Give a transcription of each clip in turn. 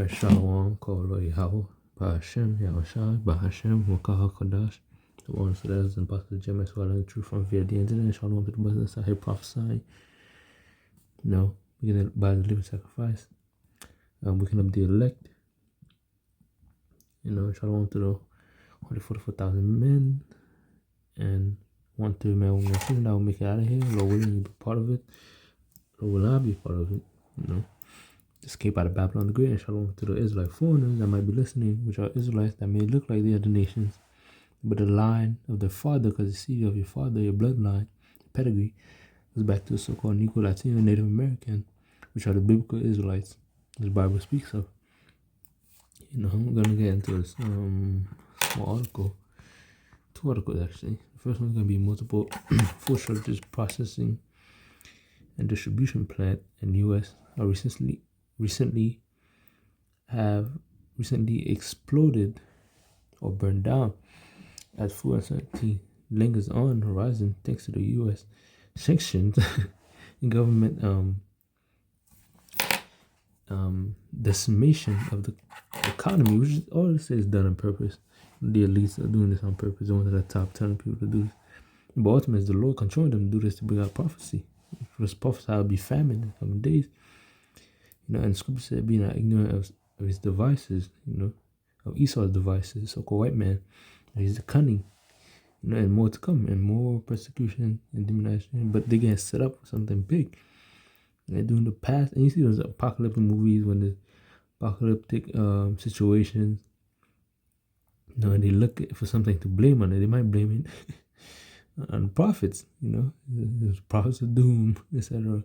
Shalom, Kolo Yahweh, Bahashem, Yahushai, Bahashem, Wakah Kodash. The one so that is an apostle Jim as well, and the truth from via the internet. Shalom to the brothers I hear prophesying. We're gonna by the living sacrifice. We can up the elect. Shalom to the 144,000 men and 1 3 man, woman, and children that will make it out of here. Lord willing, you be part of it. Lord will not be part of it. Escape out of Babylon the Great, and shalom to the Israelite foreigners that might be listening, which are Israelites that may look like the other nations, but the line of their father, because the seed of your father, your bloodline, pedigree, goes back to the so-called Negro, Latino, Native American, which are the biblical Israelites the Bible speaks of. I'm going to get into this small article, 2 articles actually. The first one's going to be multiple food shortages processing and distribution plant in the U.S. are recently exploded or burned down as food uncertainty lingers on the horizon thanks to the U.S. sanctions and government decimation of the economy, which is all this is done on purpose. The elites are doing this on purpose. They're one of the top telling people to do this. But ultimately, it's the Lord controlling them to do this to bring out prophecy. It was prophesied will be famine in the coming days. And Scripture said, be not ignorant of his devices, of Esau's devices, so-called white man. He's cunning, and more to come, and more persecution and demonization. But they're getting set up for something big. And they're doing the past, and you see those apocalyptic movies when the apocalyptic situations, and they look for something to blame on it. They might blame it on prophets, there's prophets of doom, etc.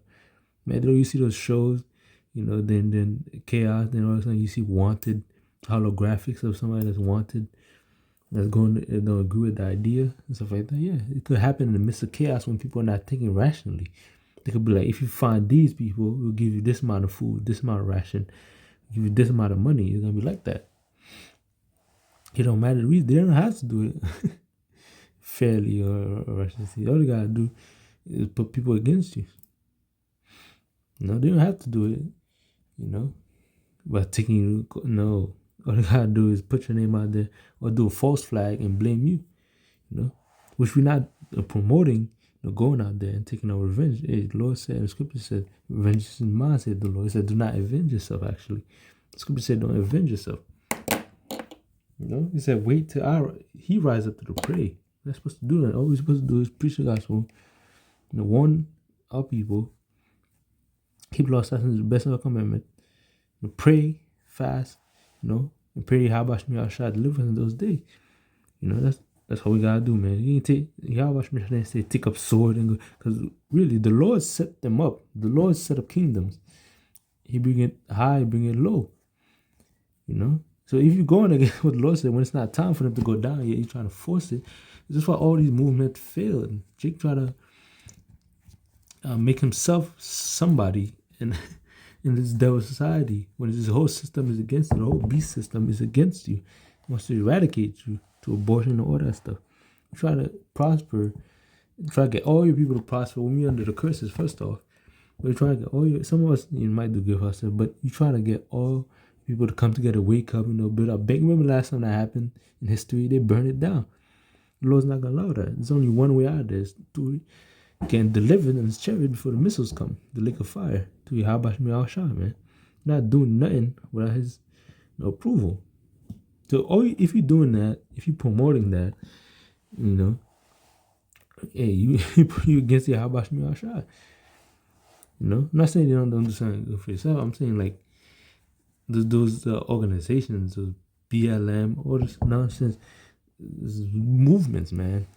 Man, you see those shows, then chaos, then all of a sudden you see wanted holographics of somebody that's wanted, that's going to agree with the idea and stuff like that. Yeah, it could happen in the midst of chaos when people are not thinking rationally. They could be like, if you find these people, we'll give you this amount of food, this amount of ration, give you this amount of money. It's going to be like that. It don't matter the reason. They don't have to do it fairly or rationally. All they got to do is put people against you. They don't have to do it, by taking you. No. All they got to do is put your name out there or do a false flag and blame you, which we're not promoting, going out there and taking our revenge. Hey, the Lord said, and the Scripture said, revenge is mine, said the Lord. He said, do not avenge yourself, actually. The Scripture said, don't avenge yourself. He said, wait till he rise up to the prey. We're supposed to do that. All we're supposed to do is preach the gospel, warn our people, keep law, statutes, the best of our commandment, pray, fast, and pray how Shmi Ashad deliver us in those days. That's what we gotta do, man. You ain't take Yahweh Shmi Ashad say take up sword and go, because really the Lord set them up. The Lord set up kingdoms. He bring it high, bring it low. So if you're going against what the Lord said when it's not time for them to go down yet, you're trying to force it. This is why all these movements failed. Jake tried to make himself somebody in this devil society when his whole system is against you. The whole beast system is against you. He wants to eradicate you to abortion and all that stuff. You try to prosper, try to get all your people to prosper when you're under the curses, first off. But you try to get some of us, might do good for ourselves, but you try to get all people to come together, wake up, build up. Remember last time that happened in history, they burned it down. The Lord's not going to allow that. There's only one way out. There's to get delivered and chariot before the missiles come, the lake of fire. To Yahweh Shmi Ashad, man. Not doing nothing without his approval. So if you're doing that, if you're promoting that, hey, you against Yahweh Shmi Ashad. I'm not saying you don't do something good for yourself. I'm saying like those organizations, those BLM, all this nonsense, this movements, man.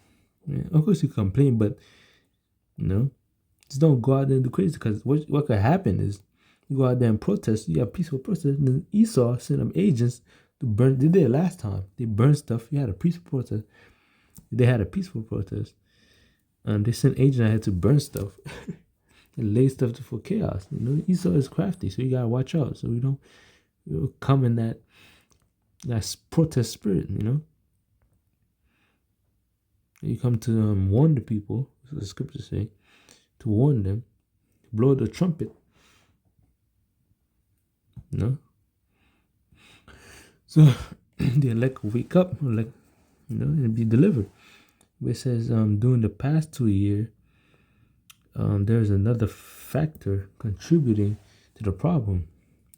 Of course you complain, but just don't go out there and do crazy, because what could happen is you go out there and protest, you have peaceful protest, and then Esau sent them agents to burn. They did it last time. They burned stuff. You had a peaceful protest. They had a peaceful protest. And they sent agents ahead to burn stuff and lay stuff for chaos. Esau is crafty, so you gotta watch out so we don't come in that protest spirit, You come to warn the people, as the scriptures say, to warn them, blow the trumpet, So the elect will wake up, like, and be delivered. But it says during the past 2 years, there's another factor contributing to the problem.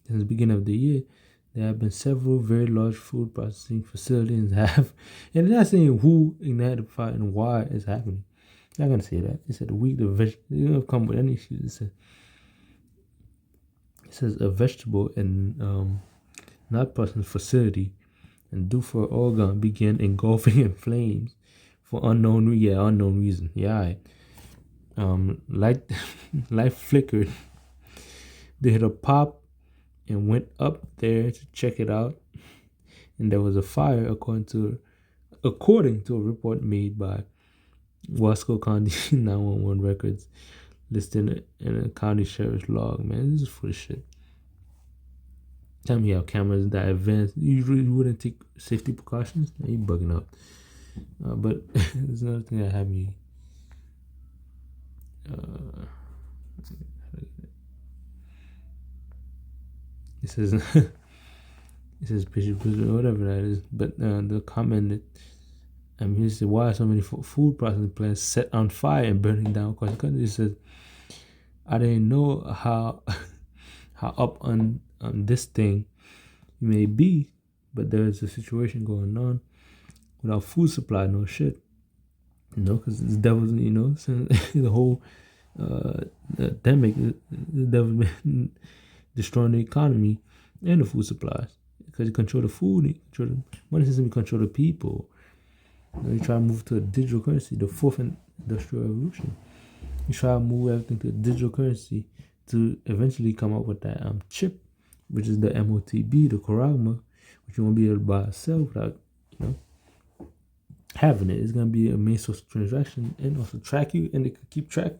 Since the beginning of the year, there have been several very large food processing facilities and they're not saying who ignited the fire and why it's happening. They're not gonna say that. It said the vegetable come with any issues. It says a vegetable and not processing facility and due for Oregon began engulfing in flames for unknown reason. Yeah, light light flickered. They hit a pop and went up there to check it out, and there was a fire according to a report made by Wasco County 911 records listed in a county sheriff's log. Man, this is full of shit. Tell me you have cameras that advanced. You really wouldn't take safety precautions? Now you bugging out. But there's another thing that had me. It says it says patient whatever that is. But the comment that he said, why are so many food processing plants set on fire and burning down across the country? He says, I didn't know how how up on this thing you may be, but there is a situation going on without food supply, no shit. Because the devil's, the whole pandemic, the devil been destroying the economy and the food supplies. Because you control the food, you control the money system, you control the people. You try to move to a digital currency, the fourth industrial revolution. You try to move everything to a digital currency to eventually come up with that chip, which is the MOTB, the Koragma, which you won't be able to buy or sell without, having it. It's going to be a main source of transaction and also track you, and it could keep track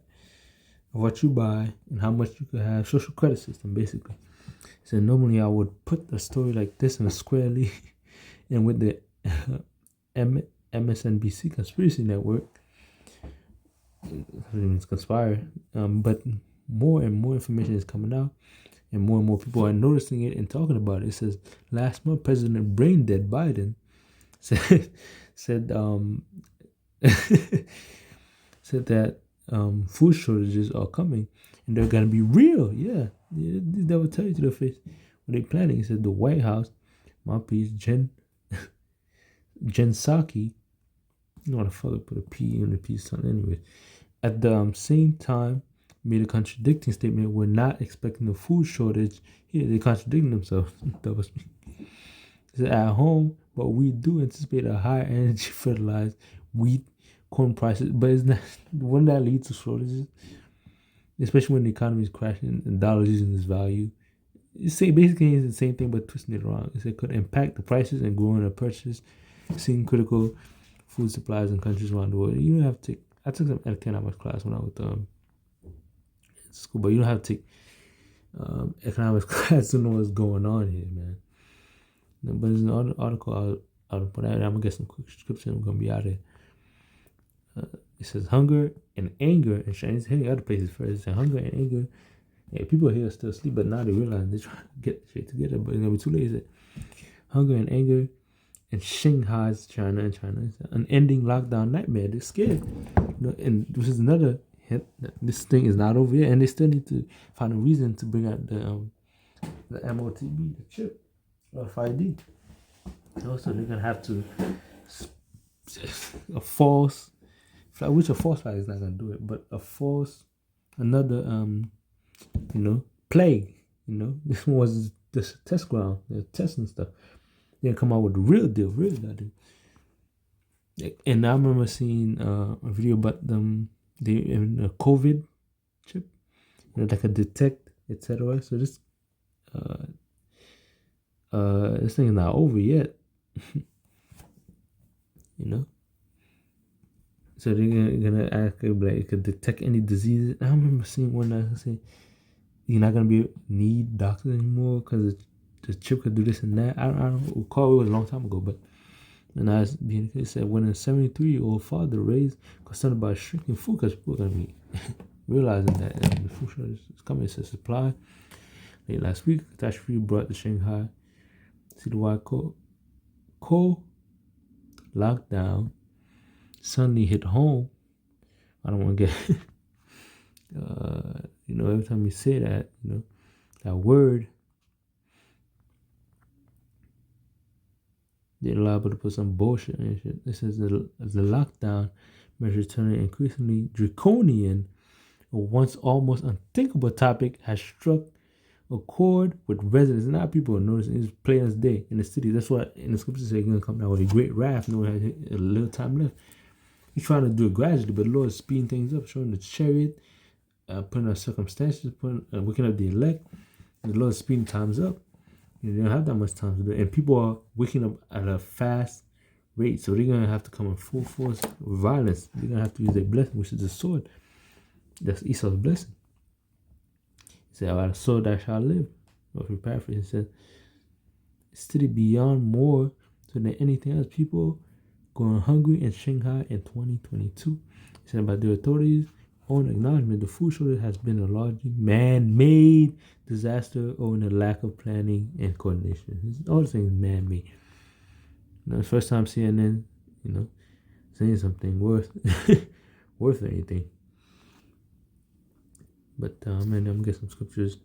of what you buy and how much you could have. Social credit system, basically. So normally I would put a story like this in a squarely and with the MSNBC conspiracy network. It's conspire. But more and more information is coming out, and more people are noticing it and talking about it. It says last month, President Brain Dead Biden said said that food shortages are coming and they're gonna be real. Yeah, they will tell you to the face when they're planning. He said the White House mouthpiece Jen Psaki, you know what the fuck, put a P in the P something anyway. At the same time, made a contradicting statement. We're not expecting a food shortage. Here they're contradicting themselves. That was me. He said at home, but we do anticipate a high energy fertilized wheat, corn prices, but it's not. Wouldn't that lead to shortages? Especially when the economy is crashing and dollars losing its value. Basically it's the same thing but twisting it around. It could impact the prices and growing the purchase, seeing critical food supplies in countries around the world. You don't have to take. I took some economics class when I was in school, but you don't have to take economics class to know what's going on here, man. But there's an article out but I'm gonna get some quick description. I'm gonna be out of here. It says hunger and anger, and it's hitting other places first. It says hunger and anger. Yeah, people here are still asleep, but now they realize they're trying to get shit together, but it's gonna be too late. It said hunger and anger in Shanghai's China. It's an unending lockdown nightmare. They're scared. And this is another hint that this thing is not over yet, and they still need to find a reason to bring out the MOTB, the chip, RFID. Also, they're gonna have to a false flag, which a false flag is not gonna do it, but another plague. This one was this test ground, they're testing stuff. They're gonna come out with the real deal. And I remember seeing a video about them. They in a COVID chip, that could detect, etc. So this thing is not over yet. So they're gonna act like it could detect any diseases. I remember seeing one that said you're not gonna need doctors anymore because the chip could do this and that. I don't recall, it was a long time ago, but and I was being said when a 73-year-old father raised concerned about shrinking food because people are gonna be realizing that the food shortage is coming. It's a supply. Late last week, catastrophe brought the Shanghai citywide lockdown suddenly hit home. I don't want to get, every time you say that, that word, they're liable to put some bullshit in shit. It says the lockdown measures turning increasingly draconian, a once almost unthinkable topic has struck a chord with residents. Now people are noticing it's plain as day in the city. That's why in the scriptures say he's going to come down with a great wrath. No one has a little time left. He's trying to do it gradually, but the Lord is speeding things up, showing the chariot, putting out circumstances, waking up the elect. The Lord is speeding times up. They don't have that much time to do it. And people are waking up at a fast rate. So they're going to have to come in full force with violence. They're going to have to use their blessing, which is the sword. That's Esau's blessing. He said, "By the sword thou shalt live." Or if you paraphrase, he said, "City beyond more so than anything else. People going hungry in Shanghai in 2022. He said, by the authorities' own acknowledgement, the food shortage has been a largely man-made disaster owing to lack of planning and coordination. All the things man-made. The first time CNN, saying something worth worth anything. But I'm gonna get some scriptures.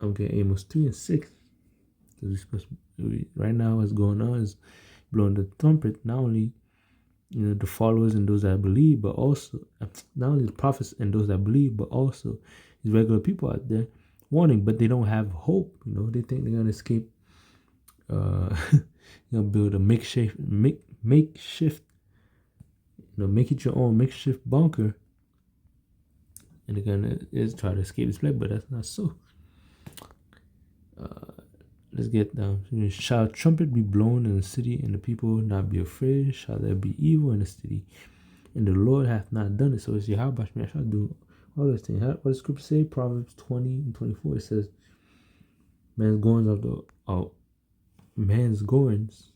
I'm getting Amos 3 and 6. Right now what's going on is blowing the trumpet, not only the followers and those that believe, but also not only the prophets and those that believe, but also these regular people out there warning, but they don't have hope. They think they're gonna escape. Build a makeshift, make it your own makeshift bunker, and they're gonna try to escape this plague, but that's not so. Let's get down. Shall a trumpet be blown in the city, and the people not be afraid? Shall there be evil in the city, and the Lord hath not done it? So it's Yahweh I shall do all those things. What does Scripture say? Proverbs 20 and 24. It says, "Man's goings man's goings."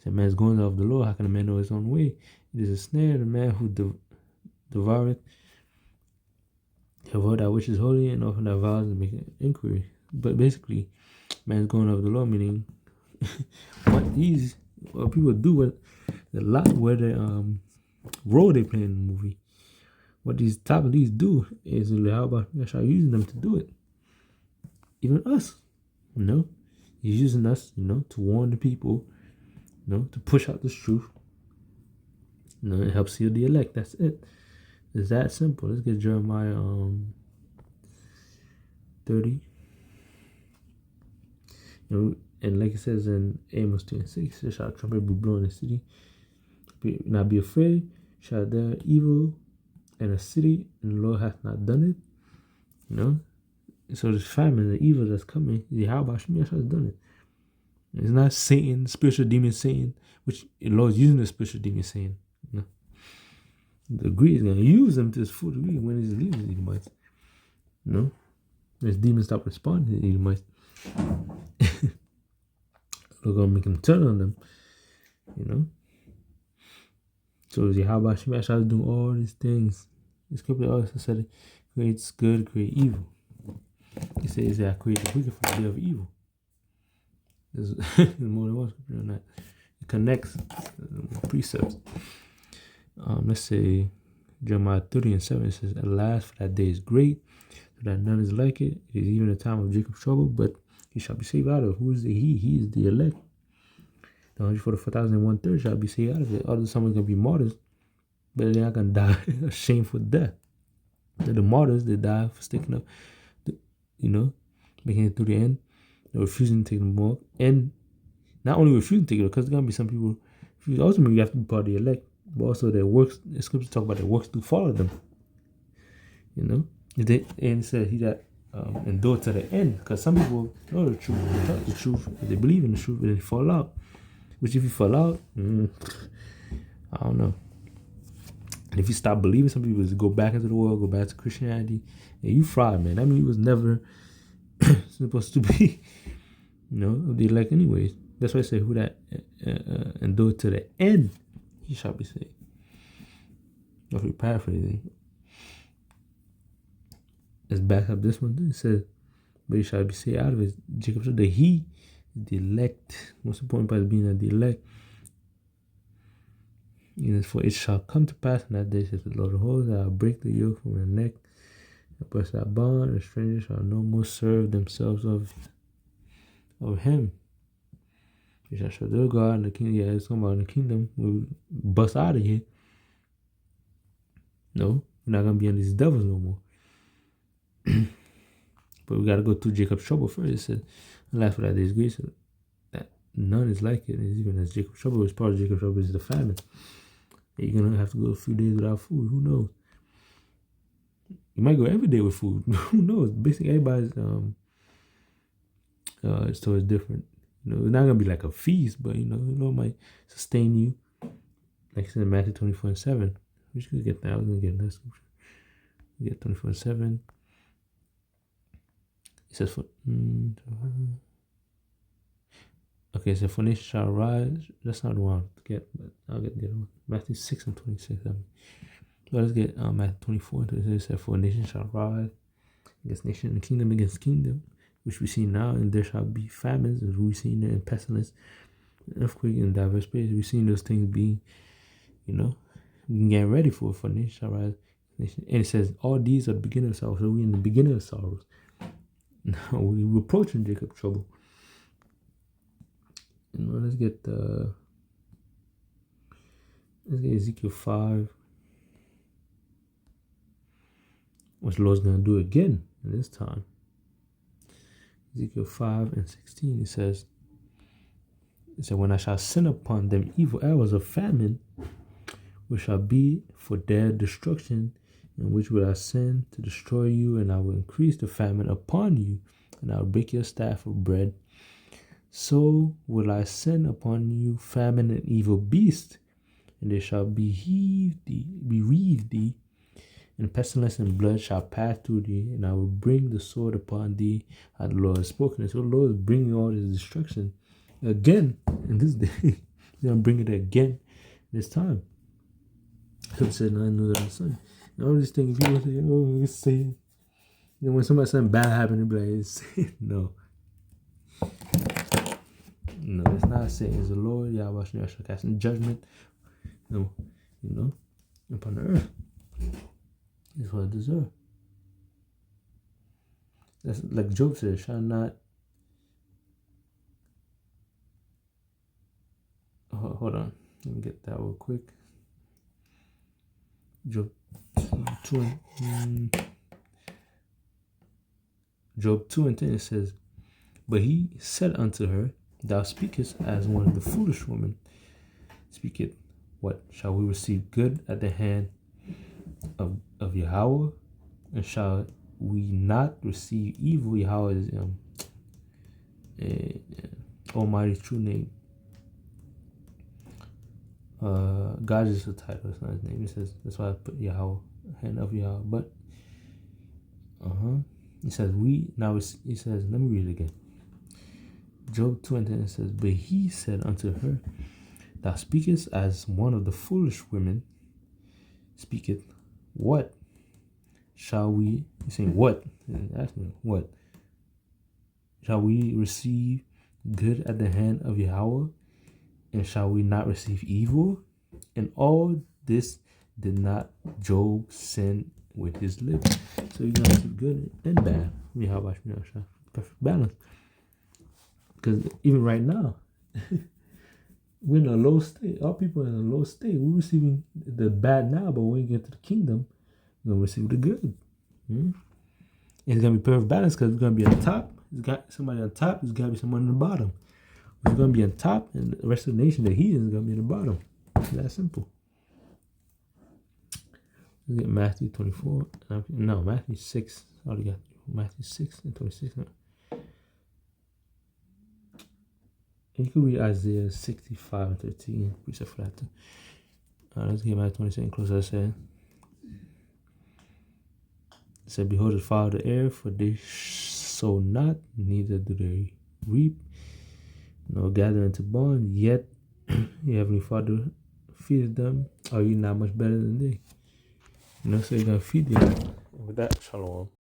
Man's going of the Lord, how can a man know his own way? It is a snare, the man who devoureth that which is holy, and often that vows and make an inquiry. But basically, man's going of the Lord, meaning what people do with the lot where the role they play in the movie. What these top leads do is how about I start using them to do it. Even us, he's using us, to warn the people. To push out this truth. It helps seal the elect. That's it. It's that simple. Let's get Jeremiah 30. And like it says in Amos 2 and 6, shall a trumpet be blown in the city? Not be afraid. Shall there evil in a city, and the Lord hath not done it? So this famine, the evil that's coming, Yahweh has done it. It's not Satan, spiritual demon Satan, which the Lord's using the spiritual demon Satan. The degree is going to use them to his full degree when he's leaving the Edomites. As demons stop responding to the Edomites, they're going to make them turn on them. So Yahweh Shemashah is doing all these things. The scripture also said it creates good, create evil. He says that I create the wicked for the day of evil. There's more than one scripture on that. It connects precepts. Let's say Jeremiah 30 and 7. It says, "Alas, for that day is great, so that none is like it. It is even a time of Jacob's trouble, but he shall be saved out of it." Who is the he? He is the elect. The 144,001 shall be saved out of it. Other some are going to be martyrs, but they're not going to die a shameful death. The martyrs, they die for sticking up, making it through the end. They're refusing to take the mark, and not only refusing to take it, because there's gonna be some people. Ultimately, you have to be part of the elect, but also their works. The scriptures talk about their works to follow them. And it said he that endure to the end, because some people know the truth, they talk the truth, they believe in the truth, but they fall out. Which, if you fall out, I don't know. And if you stop believing, some people just go back into the world, go back to Christianity, and you fried, man. That means you was never supposed to be, the elect anyways. That's why I say who that endure to the end, he shall be saved. If we paraphrasing. let's back up this one too. It says, but he shall be saved out of it. Jacob said that he is the elect. Most important part is being the elect. For it shall come to pass in that day, says the Lord of hosts, that I will break the yoke from your neck, and burst that bond, and strangers shall no more serve themselves of him. You shall show their God in the kingdom. Yeah, it's talking about in the kingdom. We'll bust out of here. No, we're not going to be on these devils no more. But we got to go through Jacob's trouble first. It said, and last for that day's grace, that none is like it. It's even as Jacob's trouble, as part of Jacob's trouble is the famine. You're going to have to go a few days without food. Who knows? You might go every day with food. Who knows? Basically, everybody's so it's different. It's not going to be like a feast, but, it might sustain you. Like I said in Matthew 24:7. We should get that. I was going to get that scripture. We get 24:7. It says, so for nation shall rise. That's not the one to get, but I'll get the other one. Matthew 6:26. So let's get Matthew 24:26. It says, for nation shall rise against nation and kingdom against kingdom, which we see now, and there shall be famines, as we've seen there in pestilence, earthquake, in diverse places. We've seen those things being, we can get ready for nation shall rise. Nation. And it says, all these are the beginning of sorrows. So we're in the beginning of sorrows. Now we're approaching Jacob's trouble. Let's get Ezekiel 5. What the Lord's going to do again in this time. Ezekiel 5:16, it says, when I shall send upon them evil hours of famine, which shall be for their destruction, and which will I send to destroy you, and I will increase the famine upon you, and I will break your staff of bread. So will I send upon you famine and evil beasts, and they shall bereave thee, and pestilence and blood shall pass through thee, and I will bring the sword upon thee, as the Lord has spoken. And so the Lord is bringing all this destruction again in this day. He's going to bring it again this time. So it said, I knew that I son. And all these things, people say, oh, it's sin. When something bad happens, they'll be like, it's sin. No, it's not sin. It's the Lord, Yahweh, shall cast in judgment, upon the earth. It's what it deserves. That's like Job said, shall not. Hold on. Let me get that real quick. Job 2:10, it says, but he said unto her, thou speakest as one of the foolish women. Speak it, what? Shall we receive good at the hand of Yahweh? And shall we not receive evil? Yahweh is Almighty's true name. God is the title, it's not his name. It says, that's why I put Yahweh, hand of Yahweh. But it says let me read it again. Job 2:10, it says, but he said unto her, thou speakest as one of the foolish women. Speak it, what? Shall we? He's saying what? Ask me what? Shall we receive good at the hand of Yahweh? And shall we not receive evil? And all this did not Job sin with his lips. So you're going to receive good and bad. Perfect balance. Because even right now, we're in a low state. Our people are in a low state. We're receiving the bad now, but when we get to the kingdom, we're going to receive the good. It's going to be perfect balance because we're going to be on top. It's got somebody on top. There's got to be someone on the bottom. We're going to be on top, and the rest of the nation, the heathen, is going to be on the bottom. It's that simple. Let's get Matthew 24. No, Matthew 6. I already got Matthew 6:26. And you can read Isaiah 65:13. Precept for that too. Let's get Matthew 26 close. I said. It said, behold, the fowl of the air, for they sow not, neither do they reap, nor gather into barns, yet your heavenly Father feeds them. Are you not much better than they? So you're going to feed them. With that, shalom.